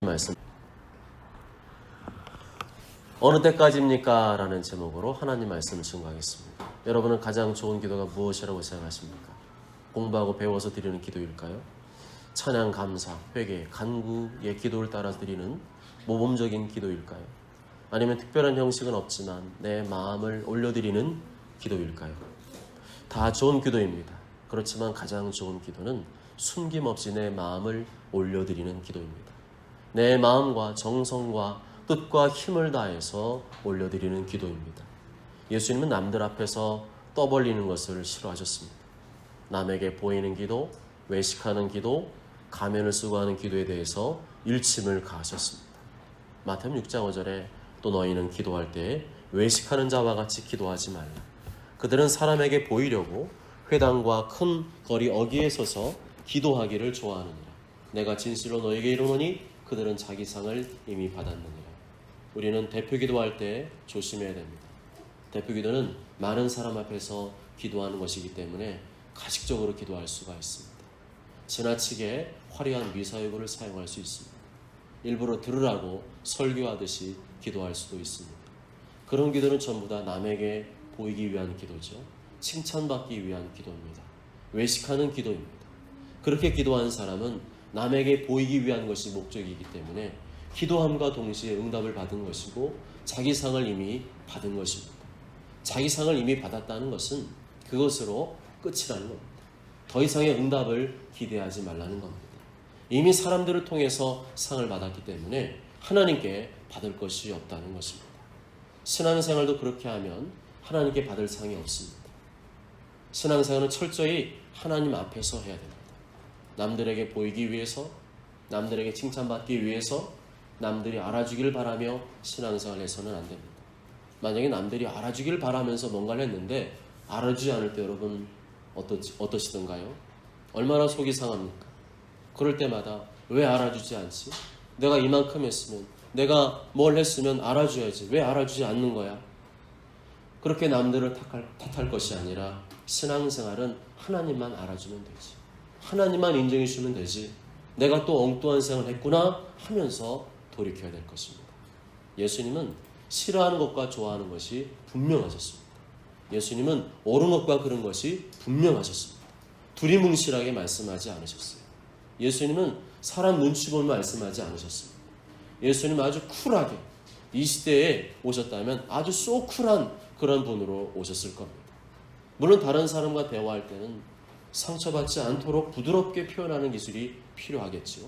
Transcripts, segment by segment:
말씀. 어느 때까지입니까? 라는 제목으로 하나님 말씀을 증거하겠습니다. 여러분은 가장 좋은 기도가 무엇이라고 생각하십니까? 공부하고 배워서 드리는 기도일까요? 찬양, 감사, 회개, 간구의 기도를 따라 드리는 모범적인 기도일까요? 아니면 특별한 형식은 없지만 내 마음을 올려드리는 기도일까요? 다 좋은 기도입니다. 그렇지만 가장 좋은 기도는 숨김없이 내 마음을 올려드리는 기도입니다. 내 마음과 정성과 뜻과 힘을 다해서 올려드리는 기도입니다. 예수님은 남들 앞에서 떠벌리는 것을 싫어하셨습니다. 남에게 보이는 기도, 외식하는 기도, 가면을 쓰고 하는 기도에 대해서 일침을 가하셨습니다. 마태복음 6장 5절에 또 너희는 기도할 때 외식하는 자와 같이 기도하지 말라. 그들은 사람에게 보이려고 회당과 큰 거리 어귀에 서서 기도하기를 좋아하느니라. 내가 진실로 너에게 이르노니 그들은 자기 상을 이미 받았느니라. 우리는 대표 기도할 때 조심해야 됩니다. 대표 기도는 많은 사람 앞에서 기도하는 것이기 때문에 가식적으로 기도할 수가 있습니다. 지나치게 화려한 미사여구를 사용할 수 있습니다. 일부러 들으라고 설교하듯이 기도할 수도 있습니다. 그런 기도는 전부 다 남에게 보이기 위한 기도죠. 칭찬받기 위한 기도입니다. 외식하는 기도입니다. 그렇게 기도하는 사람은 남에게 보이기 위한 것이 목적이기 때문에 기도함과 동시에 응답을 받은 것이고 자기 상을 이미 받은 것입니다. 자기 상을 이미 받았다는 것은 그것으로 끝이라는 겁니다. 더 이상의 응답을 기대하지 말라는 겁니다. 이미 사람들을 통해서 상을 받았기 때문에 하나님께 받을 것이 없다는 것입니다. 신앙생활도 그렇게 하면 하나님께 받을 상이 없습니다. 신앙생활은 철저히 하나님 앞에서 해야 됩니다. 남들에게 보이기 위해서, 남들에게 칭찬받기 위해서, 남들이 알아주기를 바라며 신앙생활을 해서는 안 됩니다. 만약에 남들이 알아주기를 바라면서 뭔가를 했는데 알아주지 않을 때 여러분 어떠시던가요? 얼마나 속이 상합니까? 그럴 때마다 왜 알아주지 않지? 내가 이만큼 했으면, 내가 뭘 했으면 알아줘야지. 왜 알아주지 않는 거야? 그렇게 남들을 탓할 것이 아니라 신앙생활은 하나님만 알아주면 되지. 하나님만 인정해 주면 되지. 내가 또 엉뚱한 생각을 했구나 하면서 돌이켜야 될 것입니다. 예수님은 싫어하는 것과 좋아하는 것이 분명하셨습니다. 예수님은 옳은 것과 그른 것이 분명하셨습니다. 두리뭉실하게 말씀하지 않으셨어요. 예수님은 사람 눈치 보면 말씀하지 않으셨습니다. 예수님은 아주 쿨하게 이 시대에 오셨다면 아주 쏘 쿨한 그런 분으로 오셨을 겁니다. 물론 다른 사람과 대화할 때는 상처받지 않도록 부드럽게 표현하는 기술이 필요하겠지요.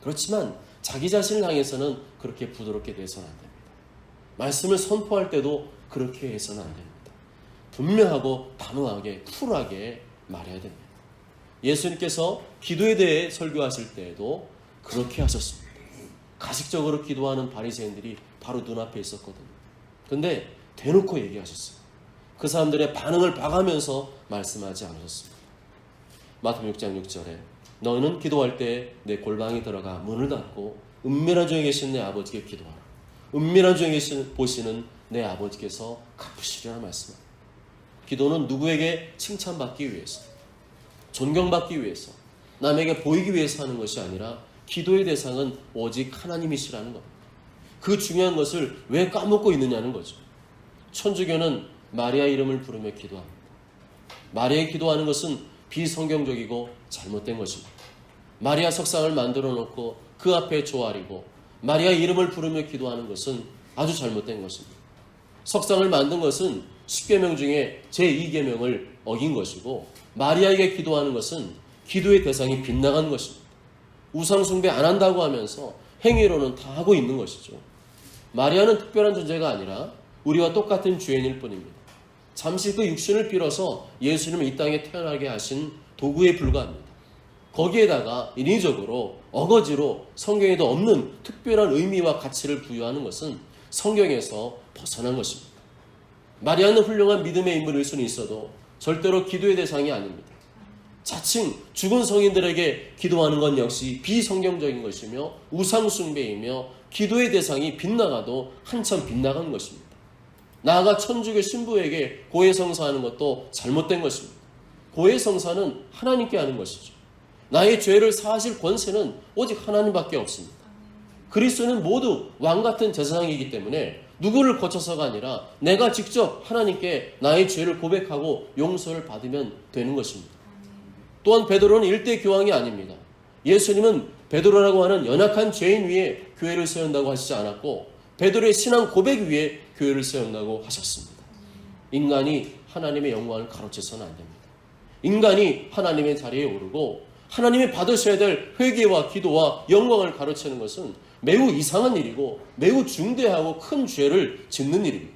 그렇지만 자기 자신을 향해서는 그렇게 부드럽게 대해서는 안 됩니다. 말씀을 선포할 때도 그렇게 해서는 안 됩니다. 분명하고 단호하게 쿨하게 말해야 됩니다. 예수님께서 기도에 대해 설교하실 때에도 그렇게 하셨습니다. 가식적으로 기도하는 바리새인들이 바로 눈앞에 있었거든요. 근데 대놓고 얘기하셨어요. 그 사람들의 반응을 봐가면서 말씀하지 않으셨습니다. 마태복음 6장 6절에 너는 기도할 때 내 골방에 들어가 문을 닫고 은밀한 중에 계신 내 아버지께 기도하라. 은밀한 중에 보시는 내 아버지께서 갚으시리라 말씀합니다. 기도는 누구에게 칭찬받기 위해서, 존경받기 위해서, 남에게 보이기 위해서 하는 것이 아니라 기도의 대상은 오직 하나님이시라는 겁니다. 그 중요한 것을 왜 까먹고 있느냐는 거죠. 천주교는 마리아 이름을 부르며 기도합니다. 마리아의 기도하는 것은 비성경적이고 잘못된 것입니다. 마리아 석상을 만들어 놓고 그 앞에 조아리고 마리아 이름을 부르며 기도하는 것은 아주 잘못된 것입니다. 석상을 만든 것은 10계명 중에 제2계명을 어긴 것이고 마리아에게 기도하는 것은 기도의 대상이 빗나간 것입니다. 우상숭배 안 한다고 하면서 행위로는 다 하고 있는 것이죠. 마리아는 특별한 존재가 아니라 우리와 똑같은 죄인일 뿐입니다. 잠시 그 육신을 빌어서 예수님을 이 땅에 태어나게 하신 도구에 불과합니다. 거기에다가 인위적으로 어거지로 성경에도 없는 특별한 의미와 가치를 부여하는 것은 성경에서 벗어난 것입니다. 마리아는 훌륭한 믿음의 인물일 수는 있어도 절대로 기도의 대상이 아닙니다. 자칭 죽은 성인들에게 기도하는 건 역시 비성경적인 것이며 우상숭배이며 기도의 대상이 빗나가도 한참 빗나간 것입니다. 나아가 천주교 신부에게 고해성사하는 것도 잘못된 것입니다. 고해성사는 하나님께 하는 것이죠. 나의 죄를 사하실 권세는 오직 하나님밖에 없습니다. 그리스도는 모두 왕같은 제사장이기 때문에 누구를 거쳐서가 아니라 내가 직접 하나님께 나의 죄를 고백하고 용서를 받으면 되는 것입니다. 또한 베드로는 일대 교황이 아닙니다. 예수님은 베드로라고 하는 연약한 죄인 위에 교회를 세운다고 하시지 않았고 베드로의 신앙 고백 위에 교회를 세운다고 하셨습니다. 인간이 하나님의 영광을 가로채서는 안 됩니다. 인간이 하나님의 자리에 오르고 하나님이 받으셔야 될 회개와 기도와 영광을 가로채는 것은 매우 이상한 일이고 매우 중대하고 큰 죄를 짓는 일입니다.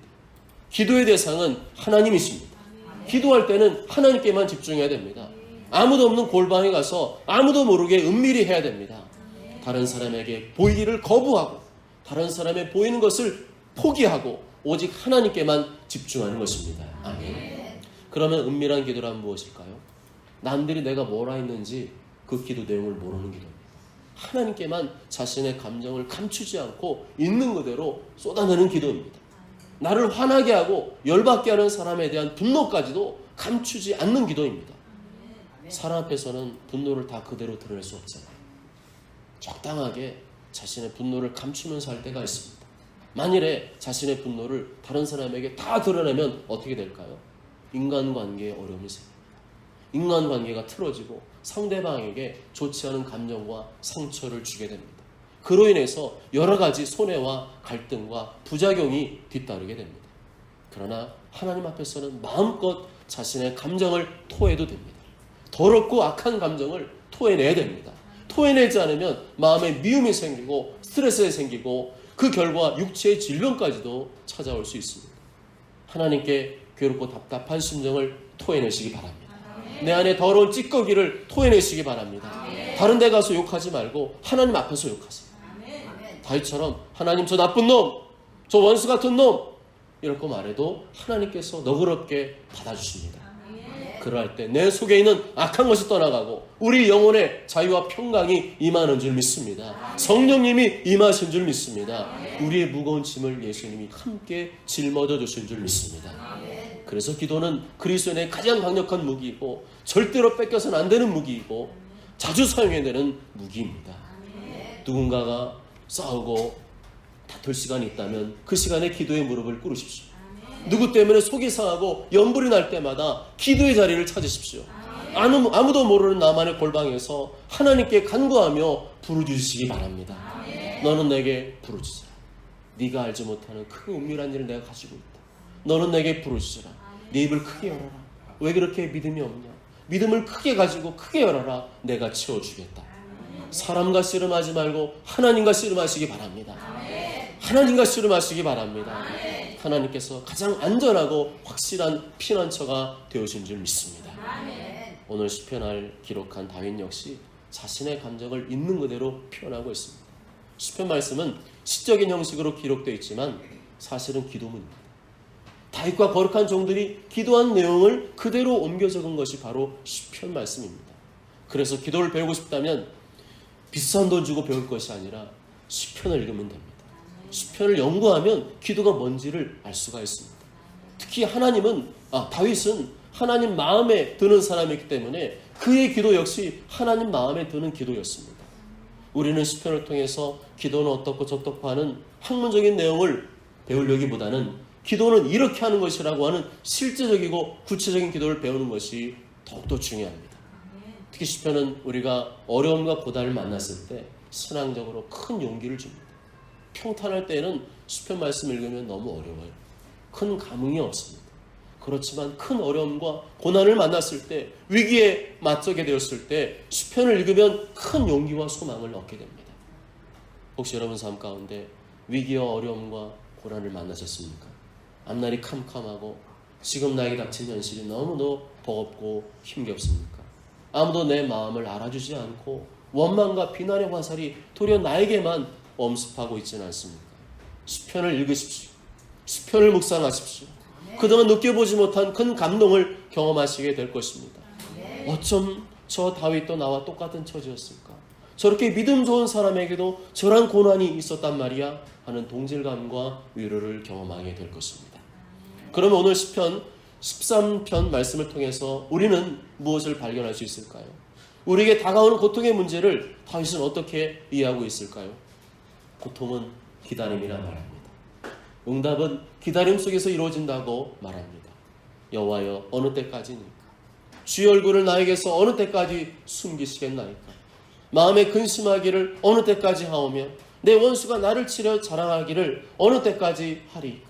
기도의 대상은 하나님이십니다. 기도할 때는 하나님께만 집중해야 됩니다. 아무도 없는 골방에 가서 아무도 모르게 은밀히 해야 됩니다. 다른 사람에게 보이기를 거부하고 다른 사람의 보이는 것을 포기하고 오직 하나님께만 집중하는 것입니다. 아멘. 그러면 은밀한 기도란 무엇일까요? 남들이 내가 뭐라 했는지 그 기도 내용을 모르는 기도입니다. 하나님께만 자신의 감정을 감추지 않고 있는 그대로 쏟아내는 기도입니다. 나를 화나게 하고 열받게 하는 사람에 대한 분노까지도 감추지 않는 기도입니다. 사람 앞에서는 분노를 다 그대로 드러낼 수 없잖아요. 적당하게 자신의 분노를 감추면서 할 때가 있습니다. 만일에 자신의 분노를 다른 사람에게 다 드러내면 어떻게 될까요? 인간관계에 어려움이 생깁니다. 인간관계가 틀어지고 상대방에게 좋지 않은 감정과 상처를 주게 됩니다. 그로 인해서 여러 가지 손해와 갈등과 부작용이 뒤따르게 됩니다. 그러나 하나님 앞에서는 마음껏 자신의 감정을 토해도 됩니다. 더럽고 악한 감정을 토해내야 됩니다. 토해내지 않으면 마음에 미움이 생기고 스트레스가 생기고 그 결과 육체의 질병까지도 찾아올 수 있습니다. 하나님께 괴롭고 답답한 심정을 토해내시기 바랍니다. 내 안에 더러운 찌꺼기를 토해내시기 바랍니다. 다른 데 가서 욕하지 말고 하나님 앞에서 욕하세요. 다윗처럼 하나님 저 나쁜 놈, 저 원수 같은 놈 이렇게 말해도 하나님께서 너그럽게 받아주십니다. 그럴 때 내 속에 있는 악한 것이 떠나가고 우리 영혼의 자유와 평강이 임하는 줄 믿습니다. 성령님이 임하신 줄 믿습니다. 우리의 무거운 짐을 예수님이 함께 짊어져 주신 줄 믿습니다. 그래서 기도는 그리스도인의 가장 강력한 무기이고 절대로 뺏겨서는 안 되는 무기이고 자주 사용해야 되는 무기입니다. 누군가가 싸우고 다툴 시간이 있다면 그 시간에 기도의 무릎을 꿇으십시오. 누구 때문에 속이 상하고 연불이 날 때마다 기도의 자리를 찾으십시오. 아무도 모르는 나만의 골방에서 하나님께 간구하며 부르짖으시기 바랍니다. 너는 내게 부르짖으라. 네가 알지 못하는 큰 은밀한 일을 내가 가지고 있다. 너는 내게 부르짖으라. 네 입을 크게 열어라. 왜 그렇게 믿음이 없냐? 믿음을 크게 가지고 크게 열어라. 내가 채워주겠다. 사람과 씨름하지 말고 하나님과 씨름하시기 바랍니다. 하나님과 씨름하시기 바랍니다. 하나님께서 가장 안전하고 확실한 피난처가 되어준 줄 믿습니다. 오늘 시편을 기록한 다윗 역시 자신의 감정을 있는 그대로 표현하고 있습니다. 시편 말씀은 시적인 형식으로 기록되어 있지만 사실은 기도문입니다. 다윗과 거룩한 종들이 기도한 내용을 그대로 옮겨 적은 것이 바로 시편 말씀입니다. 그래서 기도를 배우고 싶다면 비싼 돈 주고 배울 것이 아니라 시편을 읽으면 됩니다. 시편을 연구하면 기도가 뭔지를 알 수가 있습니다. 특히 다윗은 하나님 마음에 드는 사람이기 때문에 그의 기도 역시 하나님 마음에 드는 기도였습니다. 우리는 시편을 통해서 기도는 어떻고 저떻고 하는 학문적인 내용을 배우려기보다는 기도는 이렇게 하는 것이라고 하는 실제적이고 구체적인 기도를 배우는 것이 더욱더 중요합니다. 특히 시편은 우리가 어려움과 고난을 만났을 때 신앙적으로 큰 용기를 줍니다. 평탄할 때에는 시편 말씀 읽으면 너무 어려워요. 큰 감흥이 없습니다. 그렇지만 큰 어려움과 고난을 만났을 때, 위기에 맞서게 되었을 때 시편을 읽으면 큰 용기와 소망을 얻게 됩니다. 혹시 여러분 삶 가운데 위기와 어려움과 고난을 만나셨습니까? 앞날이 캄캄하고 지금 나에게 닥친 현실이 너무도 버겁고 힘겹습니까? 아무도 내 마음을 알아주지 않고 원망과 비난의 화살이 도리어 나에게만 엄습하고 있지는 않습니까? 시편을 읽으십시오. 시편을 묵상하십시오. 그동안 느껴보지 못한 큰 감동을 경험하시게 될 것입니다. 어쩜 저 다윗도 나와 똑같은 처지였을까? 저렇게 믿음 좋은 사람에게도 저런 고난이 있었단 말이야 하는 동질감과 위로를 경험하게 될 것입니다. 그러면 오늘 시편 13편 말씀을 통해서 우리는 무엇을 발견할 수 있을까요? 우리에게 다가오는 고통의 문제를 다윗은 어떻게 이해하고 있을까요? 고통은 기다림이라 말합니다. 응답은 기다림 속에서 이루어진다고 말합니다. 여호와여 어느 때까지니까? 주의 얼굴을 나에게서 어느 때까지 숨기시겠나이까? 마음에 근심하기를 어느 때까지 하오며 내 원수가 나를 치려 자랑하기를 어느 때까지 하리이까?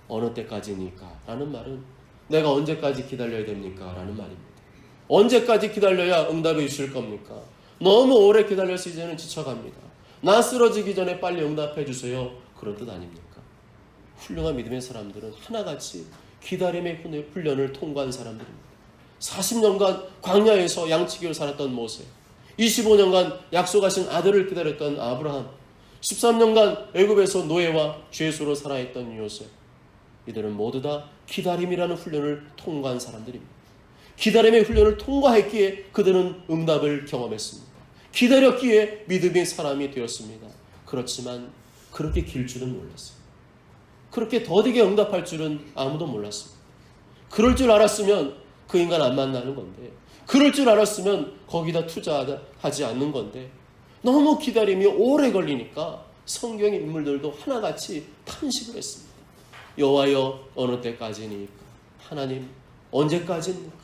어느 때까지니까? 라는 말은 내가 언제까지 기다려야 됩니까? 라는 말입니다. 언제까지 기다려야 응답해 주실 겁니까? 너무 오래 기다려서 이제는 지쳐갑니다. 나 쓰러지기 전에 빨리 응답해 주세요. 그런 뜻 아닙니까? 훌륭한 믿음의 사람들은 하나같이 기다림의 훈련을 통과한 사람들입니다. 40년간 광야에서 양치기를 살았던 모세, 25년간 약속하신 아들을 기다렸던 아브라함, 13년간 애굽에서 노예와 죄수로 살아있던 요셉, 이들은 모두 다 기다림이라는 훈련을 통과한 사람들입니다. 기다림의 훈련을 통과했기에 그들은 응답을 경험했습니다. 기다렸기에 믿음의 사람이 되었습니다. 그렇지만 그렇게 길 줄은 몰랐어요. 그렇게 더디게 응답할 줄은 아무도 몰랐습니다. 그럴 줄 알았으면 그 인간 안 만나는 건데, 그럴 줄 알았으면 거기다 투자하지 않는 건데, 너무 기다림이 오래 걸리니까 성경의 인물들도 하나같이 탄식을 했습니다. 여호와여 어느 때까지니까? 하나님 언제까지입니까?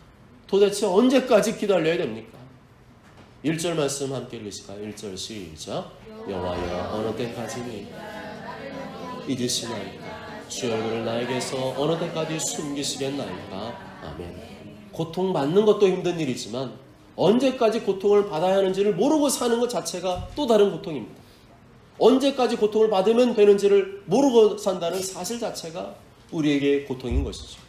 도대체 언제까지 기다려야 됩니까? 1절 말씀 함께 읽으실까요? 1절 시작. 여호와여 어느 때까지니까? 잊으시나이까? 주의 얼굴을 나에게서 어느 때까지 숨기시겠나이까? 아멘. 고통받는 것도 힘든 일이지만 언제까지 고통을 받아야 하는지를 모르고 사는 것 자체가 또 다른 고통입니다. 언제까지 고통을 받으면 되는지를 모르고 산다는 사실 자체가 우리에게 고통인 것이죠.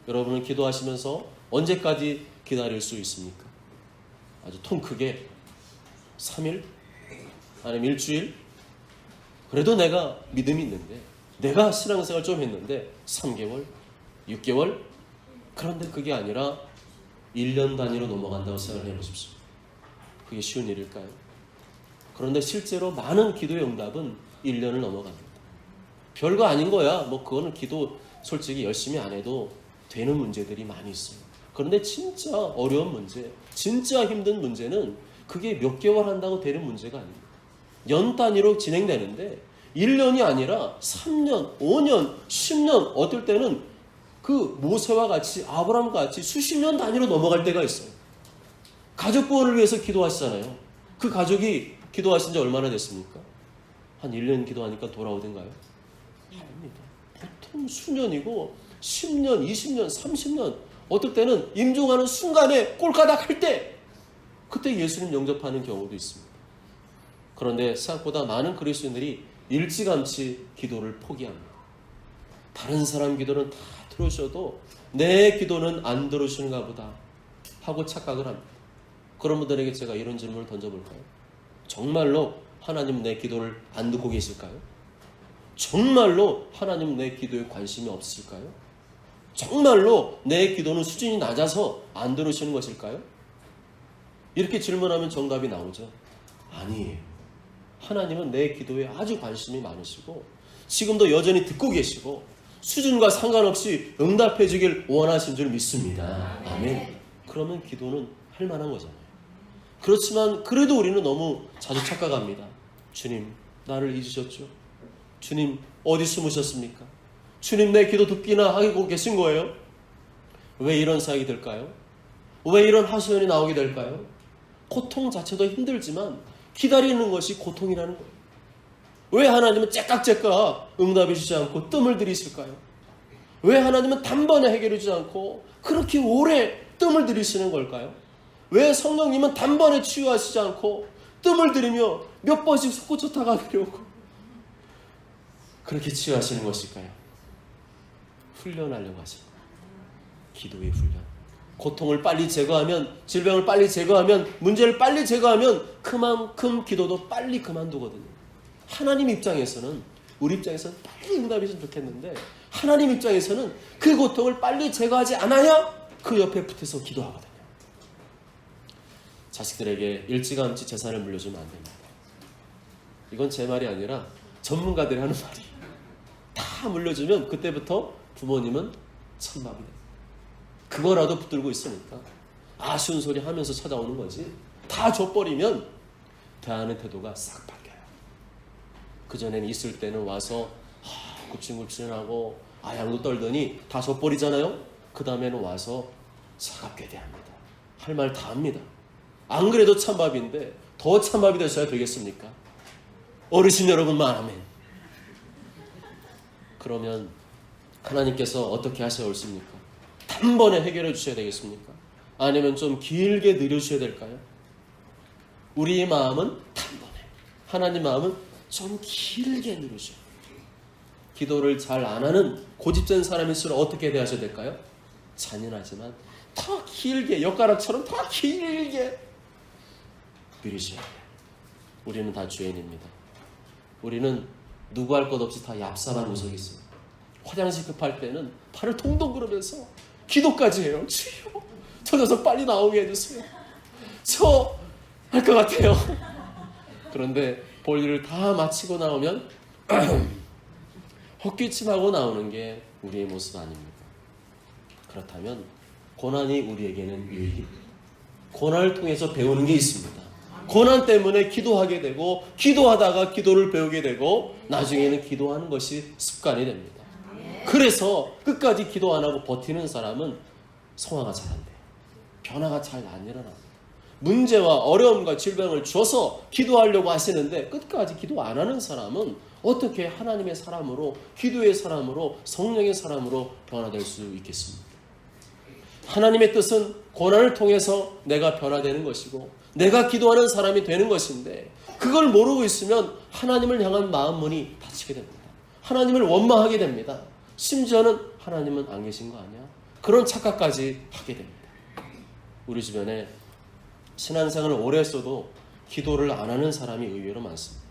여러분은 기도하시면서 언제까지 기다릴 수 있습니까? 아주 통 크게 3일? 아니면 일주일? 그래도 내가 믿음이 있는데, 내가 신앙생활 좀 했는데 3개월? 6개월? 그런데 그게 아니라 1년 단위로 넘어간다고 생각을 해보십시오. 그게 쉬운 일일까요? 그런데 실제로 많은 기도의 응답은 1년을 넘어갑니다. 별거 아닌 거야. 뭐 그거는 기도 솔직히 열심히 안 해도 되는 문제들이 많이 있어요. 그런데 진짜 어려운 문제, 진짜 힘든 문제는 그게 몇 개월 한다고 되는 문제가 아닙니다. 연 단위로 진행되는데 1년이 아니라 3년, 5년, 10년, 어떨 때는 그 모세와 같이 아브라함과 같이 수십 년 단위로 넘어갈 때가 있어요. 가족 구원을 위해서 기도하시잖아요. 그 가족이 기도하신 지 얼마나 됐습니까? 한 1년 기도하니까 돌아오던가요? 아닙니다. 보통 수년이고 10년, 20년, 30년, 어떨 때는 임종하는 순간에 꼴까닥 할 때 그때 예수님 영접하는 경우도 있습니다. 그런데 생각보다 많은 그리스도인들이 일찌감치 기도를 포기합니다. 다른 사람 기도는 다 들으셔도 내 기도는 안 들으시는가 보다 하고 착각을 합니다. 그런 분들에게 제가 이런 질문을 던져볼까요? 정말로 하나님 내 기도를 안 듣고 계실까요? 정말로 하나님 내 기도에 관심이 없으실까요? 정말로 내 기도는 수준이 낮아서 안 들으시는 것일까요? 이렇게 질문하면 정답이 나오죠. 아니에요. 하나님은 내 기도에 아주 관심이 많으시고 지금도 여전히 듣고 계시고 수준과 상관없이 응답해 주길 원하신 줄 믿습니다. 아멘. 그러면 기도는 할 만한 거잖아요. 그렇지만 그래도 우리는 너무 자주 착각합니다. 주님, 나를 잊으셨죠? 주님, 어디 숨으셨습니까? 주님, 내 기도 듣기나 하고 계신 거예요? 왜 이런 사역이 될까요? 왜 이런 하소연이 나오게 될까요? 고통 자체도 힘들지만 기다리는 것이 고통이라는 거예요. 왜 하나님은 째깍째깍 응답해 주지 않고 뜸을 들이실까요? 왜 하나님은 단번에 해결해 주지 않고 그렇게 오래 뜸을 들이시는 걸까요? 왜 성령님은 단번에 치유하시지 않고 뜸을 들이며 몇 번씩 속고쳐 다가가려고 그렇게 치유하시는 것일까요? 훈련하려고 하시는 거예요. 기도의 훈련. 고통을 빨리 제거하면, 질병을 빨리 제거하면, 문제를 빨리 제거하면 그만큼 기도도 빨리 그만두거든요. 하나님 입장에서는, 우리 입장에서는 빨리 응답했으면 좋겠는데 하나님 입장에서는 그 고통을 빨리 제거하지 않아야 그 옆에 붙어서 기도하거든요. 자식들에게 일찌감치 재산을 물려주면 안 됩니다. 이건 제 말이 아니라 전문가들이 하는 말이에요. 다 물려주면 그때부터 부모님은 천막이 돼요. 그거라도 붙들고 있으니까 아쉬운 소리 하면서 찾아오는 거지. 다 줘버리면 대하는 태도가 싹 바뀌어요. 그전엔 있을 때는 와서 굽신굽신하고 아양도 떨더니 다 젖버리잖아요. 그 다음에는 와서 차갑게 대합니다. 할 말 다 합니다. 안 그래도 찬밥인데 더 찬밥이 되셔야 되겠습니까? 어르신 여러분만 아멘. 그러면 하나님께서 어떻게 하셔야 옳습니까? 단번에 해결해 주셔야 되겠습니까? 아니면 좀 길게 느려주셔야 될까요? 우리의 마음은 단번에, 하나님 마음은 좀 길게 누르셔. 기도를 잘 안 하는 고집된 사람일수록 어떻게 대하셔야 될까요? 잔인하지만 더 길게, 엿가락처럼 더 길게 누리셔야 돼요. 우리는 다 죄인입니다. 우리는 누구 할 것 없이 다 얍삽한 구석이 있어요. 화장실 급할 때는 팔을 동동 그러면서 기도까지 해요. 주여, 저 녀석 빨리 나오게 해주세요. 저 할 것 같아요. 그런데 볼일을 다 마치고 나오면 헛기침하고 나오는 게 우리의 모습 아닙니까? 그렇다면 고난이 우리에게는 유익, 고난을 통해서 배우는 게 있습니다. 고난 때문에 기도하게 되고, 기도하다가 기도를 배우게 되고, 나중에는 기도하는 것이 습관이 됩니다. 그래서 끝까지 기도 안 하고 버티는 사람은 성화가 잘 안 돼요. 변화가 잘 안 일어납니다. 문제와 어려움과 질병을 줘서 기도하려고 하시는데 끝까지 기도 안 하는 사람은 어떻게 하나님의 사람으로, 기도의 사람으로, 성령의 사람으로 변화될 수 있겠습니까? 하나님의 뜻은 고난을 통해서 내가 변화되는 것이고 내가 기도하는 사람이 되는 것인데, 그걸 모르고 있으면 하나님을 향한 마음 문이 닫히게 됩니다. 하나님을 원망하게 됩니다. 심지어는 하나님은 안 계신 거 아니야? 그런 착각까지 하게 됩니다. 우리 주변에 신앙생활을 오래 했어도 기도를 안 하는 사람이 의외로 많습니다.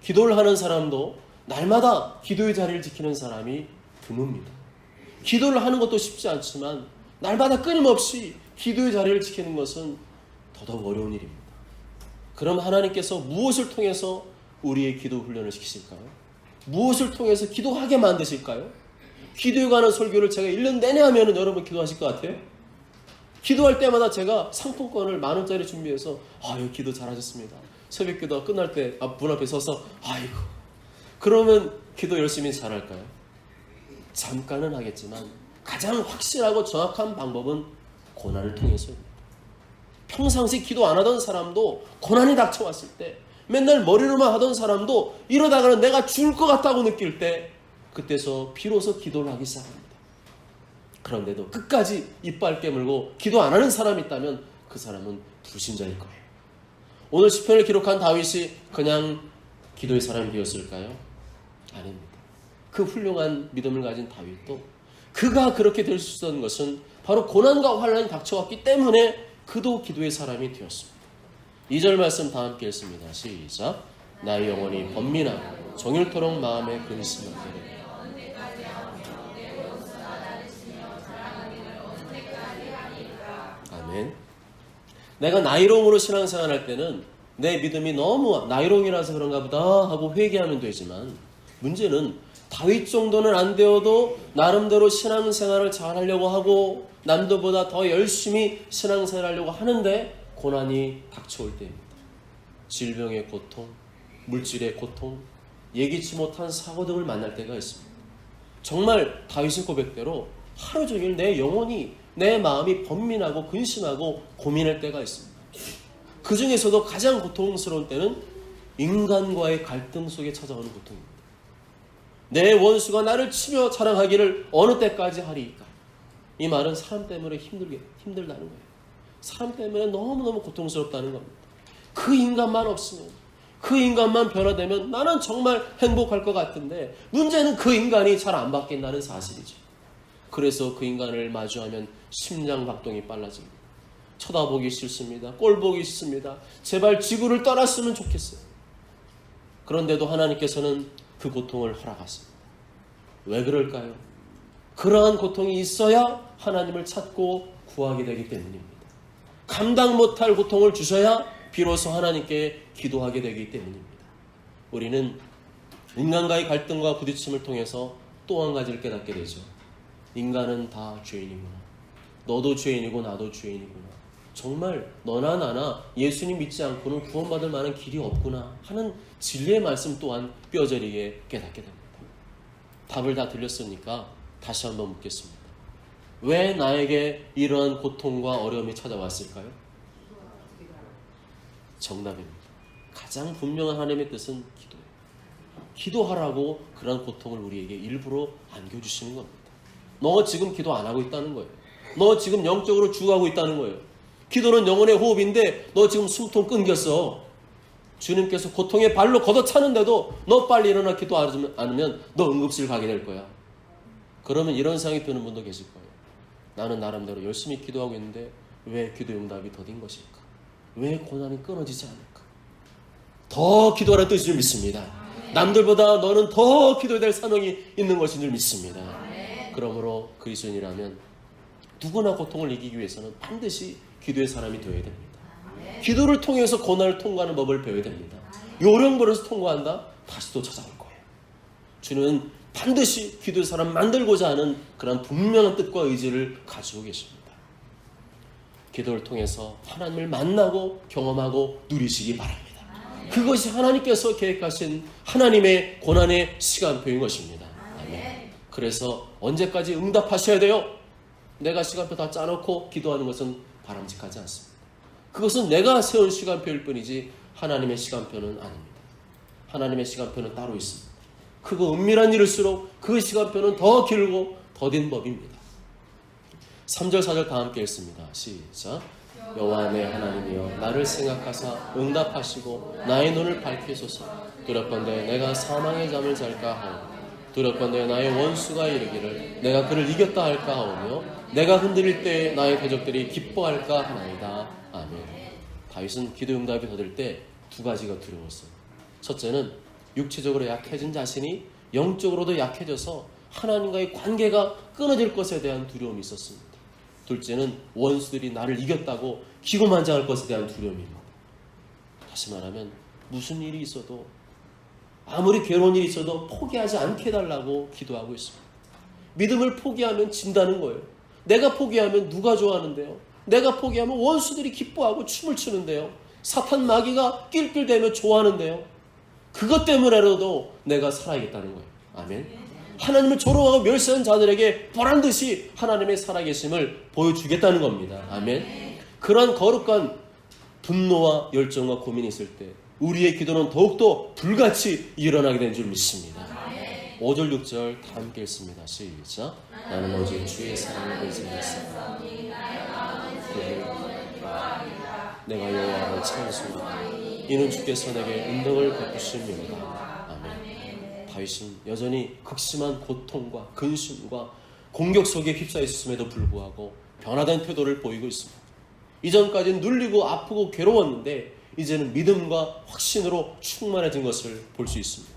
기도를 하는 사람도 날마다 기도의 자리를 지키는 사람이 드뭅니다. 기도를 하는 것도 쉽지 않지만 날마다 끊임없이 기도의 자리를 지키는 것은 더더욱 어려운 일입니다. 그럼 하나님께서 무엇을 통해서 우리의 기도 훈련을 시키실까요? 무엇을 통해서 기도하게 만드실까요? 기도에 관한 설교를 제가 1년 내내 하면 여러분 기도하실 것 같아요? 기도할 때마다 제가 상품권을 10,000원짜리 준비해서 아유 기도 잘하셨습니다. 새벽 기도 끝날 때 문 앞에 서서 아이고, 그러면 기도 열심히 잘할까요? 잠깐은 하겠지만 가장 확실하고 정확한 방법은 고난을 통해서입니다. 평상시 기도 안 하던 사람도 고난이 닥쳐왔을 때, 맨날 머리로만 하던 사람도 이러다가는 내가 죽을 것 같다고 느낄 때, 그때서 비로소 기도를 하기 시작합니다. 그런데도 끝까지 이빨 깨물고 기도 안 하는 사람이 있다면 그 사람은 불신자일 거예요. 오늘 시편을 기록한 다윗이 그냥 기도의 사람이 되었을까요? 아닙니다. 그 훌륭한 믿음을 가진 다윗도 그가 그렇게 될 수 있었던 것은 바로 고난과 환난이 닥쳐왔기 때문에 그도 기도의 사람이 되었습니다. 2절 말씀 다 함께 읽습니다. 시작. 나의 영혼이 번민하고 정일토록 마음에 근심을 하리라. 아멘. 내가 나이롱으로 신앙생활 할 때는 내 믿음이 너무 나이롱이라서 그런가 보다 하고 회개하면 되지만, 문제는 다윗 정도는 안 되어도 나름대로 신앙생활을 잘 하려고 하고 남들보다 더 열심히 신앙생활 하려고 하는데 고난이 닥쳐올 때입니다. 질병의 고통, 물질의 고통, 예기치 못한 사고 등을 만날 때가 있습니다. 정말 다윗의 고백대로 하루 종일 내 영혼이, 내 마음이 번민하고 근심하고 고민할 때가 있습니다. 그 중에서도 가장 고통스러운 때는 인간과의 갈등 속에 찾아오는 고통입니다. 내 원수가 나를 치며 자랑하기를 어느 때까지 하리이까. 이 말은 사람 때문에 힘들다는 거예요. 사람 때문에 너무너무 고통스럽다는 겁니다. 그 인간만 없으면, 그 인간만 변화되면 나는 정말 행복할 것 같은데, 문제는 그 인간이 잘 안 바뀐다는 사실이죠. 그래서 그 인간을 마주하면 심장박동이 빨라집니다. 쳐다보기 싫습니다. 꼴보기 싫습니다. 제발 지구를 떠났으면 좋겠어요. 그런데도 하나님께서는 그 고통을 허락하십니다. 왜 그럴까요? 그러한 고통이 있어야 하나님을 찾고 구하게 되기 때문입니다. 감당 못할 고통을 주셔야 비로소 하나님께 기도하게 되기 때문입니다. 우리는 인간과의 갈등과 부딪힘을 통해서 또 한 가지를 깨닫게 되죠. 인간은 다 죄인이구나. 너도 죄인이고 나도 죄인이구나. 정말 너나 나나 예수님 믿지 않고는 구원받을 만한 길이 없구나 하는 진리의 말씀 또한 뼈저리게 깨닫게 됩니다. 답을 다 들렸으니까 다시 한번 묻겠습니다. 왜 나에게 이러한 고통과 어려움이 찾아왔을까요? 정답입니다. 가장 분명한 하나님의 뜻은 기도예요. 기도하라고 그런 고통을 우리에게 일부러 안겨주시는 겁니다. 너 지금 기도 안 하고 있다는 거예요. 너 지금 영적으로 죽어가고 있다는 거예요. 기도는 영혼의 호흡인데 너 지금 숨통 끊겼어. 주님께서 고통의 발로 걷어차는데도 너 빨리 일어나 기도하지 않으면 너 응급실 가게 될 거야. 그러면 이런 생각이 드는 분도 계실 거예요. 나는 나름대로 열심히 기도하고 있는데 왜 기도 응답이 더딘 것일까? 왜 고난이 끊어지지 않을까? 더 기도하라는 뜻인 줄 믿습니다. 남들보다 너는 더 기도해야 될 사명이 있는 것인 줄 믿습니다. 그러므로 그리스도인이라면 누구나 고통을 이기기 위해서는 반드시 기도의 사람이 되어야 됩니다. 기도를 통해서 고난을 통과하는 법을 배워야 됩니다. 요령버릇을 통과한다? 다시 또 찾아올 거예요. 주는 반드시 기도의 사람 만들고자 하는 그런 분명한 뜻과 의지를 가지고 계십니다. 기도를 통해서 하나님을 만나고 경험하고 누리시기 바랍니다. 그것이 하나님께서 계획하신 하나님의 고난의 시간표인 것입니다. 아멘. 그래서 언제까지 응답하셔야 돼요? 내가 시간표 다 짜놓고 기도하는 것은 바람직하지 않습니다. 그것은 내가 세운 시간표일 뿐이지 하나님의 시간표는 아닙니다. 하나님의 시간표는 따로 있습니다. 크고 은밀한 일일수록 그 시간표는 더 길고 더딘 법입니다. 3절 4절 다 함께 읽습니다. 시작. 여호와 내 하나님이여 나를 생각하사 응답하시고 나의 눈을 밝히소서. 두렵건대 내가 사망의 잠을 잘까 하오며 두렵건대 나의 원수가 이르기를 내가 그를 이겼다 할까 하오며 내가 흔들릴 때에 나의 대적들이 기뻐할까 하나이다. 아멘. 다윗은 기도 응답이 더딜 때 두 가지가 두려웠어요. 첫째는 육체적으로 약해진 자신이 영적으로도 약해져서 하나님과의 관계가 끊어질 것에 대한 두려움이 있었습니다. 둘째는 원수들이 나를 이겼다고 기고만장할 것에 대한 두려움입니다. 다시 말하면 무슨 일이 있어도 아무리 괴로운 일이 있어도 포기하지 않게 해달라고 기도하고 있습니다. 믿음을 포기하면 진다는 거예요. 내가 포기하면 누가 좋아하는데요? 내가 포기하면 원수들이 기뻐하고 춤을 추는데요. 사탄 마귀가 낄낄대며 좋아하는데요. 그것 때문에라도 내가 살아야겠다는 거예요. 아멘. 하나님을 조롱하고 멸시하는 자들에게 보란듯이 하나님의 살아계심을 보여주겠다는 겁니다. 아멘. 그러한 거룩한 분노와 열정과 고민이 있을 때 우리의 기도는 더욱더 불같이 일어나게 된 줄 믿습니다. 5절 6절 다 함께 읽습니다. 시작. 나는 오직 주의 사랑을 의지하였으나 내가 여호와를 찬송하노니 이는 주께서 내게 은덕을 베푸심이로다. 아멘. 다윗은 여전히 극심한 고통과 근심과 공격 속에 휩싸여 있음에도 불구하고 변화된 태도를 보이고 있습니다. 이전까지는 눌리고 아프고 괴로웠는데 이제는 믿음과 확신으로 충만해진 것을 볼 수 있습니다.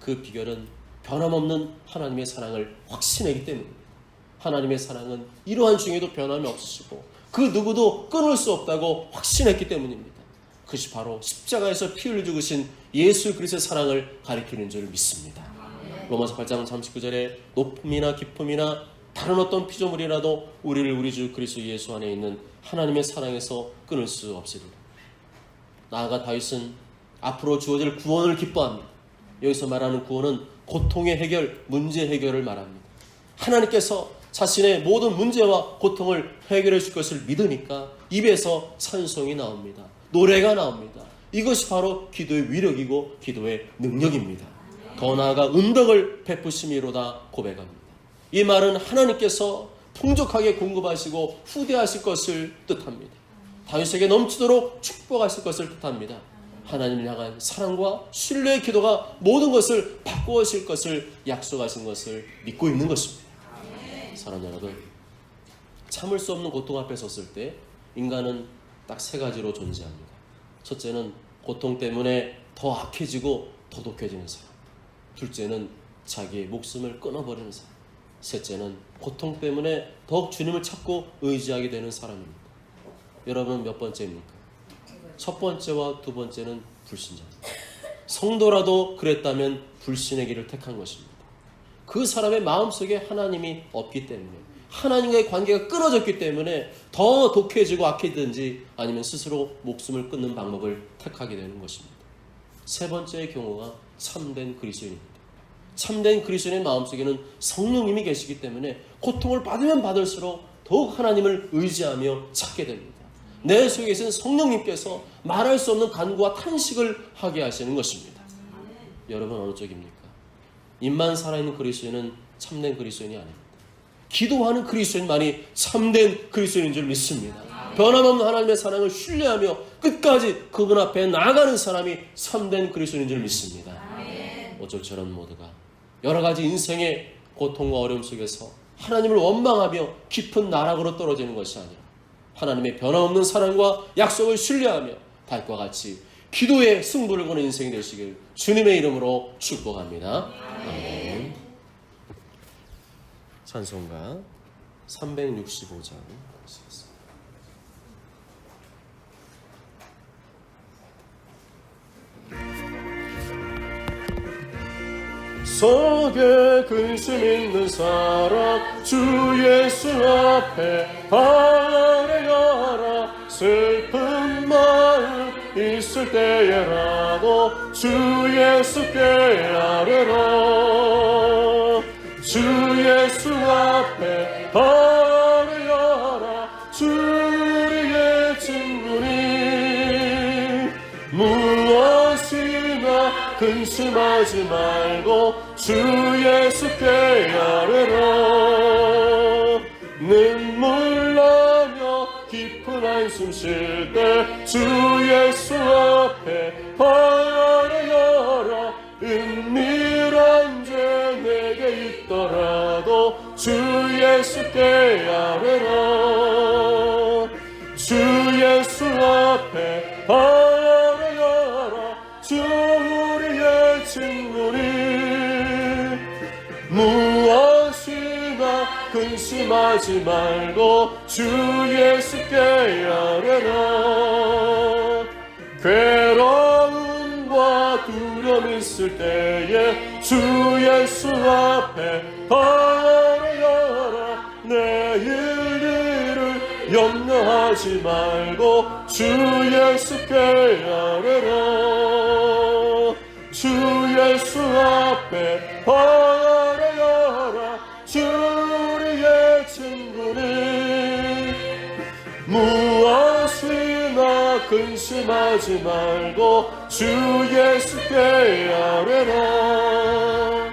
그 비결은 변함없는 하나님의 사랑을 확신하기 때문입니다. 하나님의 사랑은 이러한 중에도 변함이 없으시고 그 누구도 끊을 수 없다고 확신했기 때문입니다. 그것이 바로 십자가에서 피 흘려 죽으신 예수 그리스도의 사랑을 가리키는 줄 믿습니다. 로마서 8장 39절에 높음이나 깊음이나 다른 어떤 피조물이라도 우리를 우리 주 그리스도 예수 안에 있는 하나님의 사랑에서 끊을 수 없으리라. 나아가 다윗은 앞으로 주어질 구원을 기뻐합니다. 여기서 말하는 구원은 고통의 해결, 문제 해결을 말합니다. 하나님께서 자신의 모든 문제와 고통을 해결해 줄 것을 믿으니까 입에서 찬송이 나옵니다. 노래가 나옵니다. 이것이 바로 기도의 위력이고 기도의 능력입니다. 더 나아가 은덕을 베푸심이로다 고백합니다. 이 말은 하나님께서 풍족하게 공급하시고 후대하실 것을 뜻합니다. 다윗에게 넘치도록 축복하실 것을 뜻합니다. 하나님을 향한 사랑과 신뢰의 기도가 모든 것을 바꾸실 것을 약속하신 것을 믿고 있는 것입니다. 사랑하는 여러분, 참을 수 없는 고통 앞에 섰을 때 인간은 딱 세 가지로 존재합니다. 첫째는 고통 때문에 더 악해지고 더 독해지는 사람. 둘째는 자기의 목숨을 끊어버리는 사람. 셋째는 고통 때문에 더욱 주님을 찾고 의지하게 되는 사람입니다. 여러분 몇 번째입니까? 첫 번째와 두 번째는 불신자입니다. 성도라도 그랬다면 불신의 길을 택한 것입니다. 그 사람의 마음속에 하나님이 없기 때문에 하나님과의 관계가 끊어졌기 때문에 더 독해지고 악해지든지 아니면 스스로 목숨을 끊는 방법을 택하게 되는 것입니다. 세 번째의 경우가 참된 그리스도인입니다. 참된 그리스도인의 마음속에는 성령님이 계시기 때문에 고통을 받으면 받을수록 더욱 하나님을 의지하며 찾게 됩니다. 내 속에 계신 성령님께서 말할 수 없는 간구와 탄식을 하게 하시는 것입니다. 여러분 어느 쪽입니까? 입만 살아있는 그리스도인은 참된 그리스도인이 아닙니다. 기도하는 그리스도인만이 참된 그리스도인인 줄 믿습니다. 변함없는 하나님의 사랑을 신뢰하며 끝까지 그분 앞에 나아가는 사람이 참된 그리스도인인 줄 믿습니다. 모쪼처럼 모두가 여러 가지 인생의 고통과 어려움 속에서 하나님을 원망하며 깊은 나락으로 떨어지는 것이 아니라 하나님의 변함없는 사랑과 약속을 신뢰하며 다윗과 같이 기도의 승부를 거는 인생이 되시길 주님의 이름으로 축복합니다. 아멘. 찬송가 365장 속에 근심 있는 사람 주 예수 앞에 아뢰어라. 슬픈 마음 있을 때에라도 주 예수께 아뢰라. 주 예수 앞에 아뢰어라. 주 우리의 친구니 무엇이나 근심하지 말고 주 예수께 아뢰라. 눈물 나며 깊은 한숨 쉴 때 주 예수 앞에 아뢰어라. 은밀한 죄 내게 있더라도 주 예수께 아뢰라. 주 예수 앞에 아뢰어라. 주 우리의 친구니 무엇이나 근심하지 말고 주 예수께 아뢰라. 괴로움과 두려움 있을 때에 주 예수 앞에 아뢰어라. 내일 일을 염려하지 말고 주 예수께 아뢰라. 주 예수 앞에 아뢰어라. 주 우리의 친구니 무엇이나 근심하지 말고 주 예수께 아뢰라.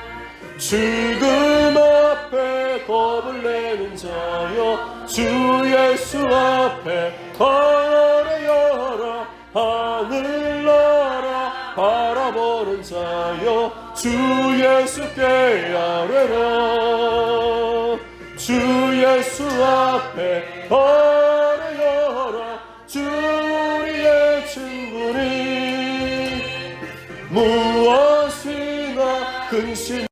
죽음 앞에 겁을 내는 자여 주 예수 앞에 아뢰어라. 하늘나라 바라보는 자여 주 예수께 아뢰라. 주 예수 앞에 아뢰어라. 주 우리의 친구니 무엇이나 근심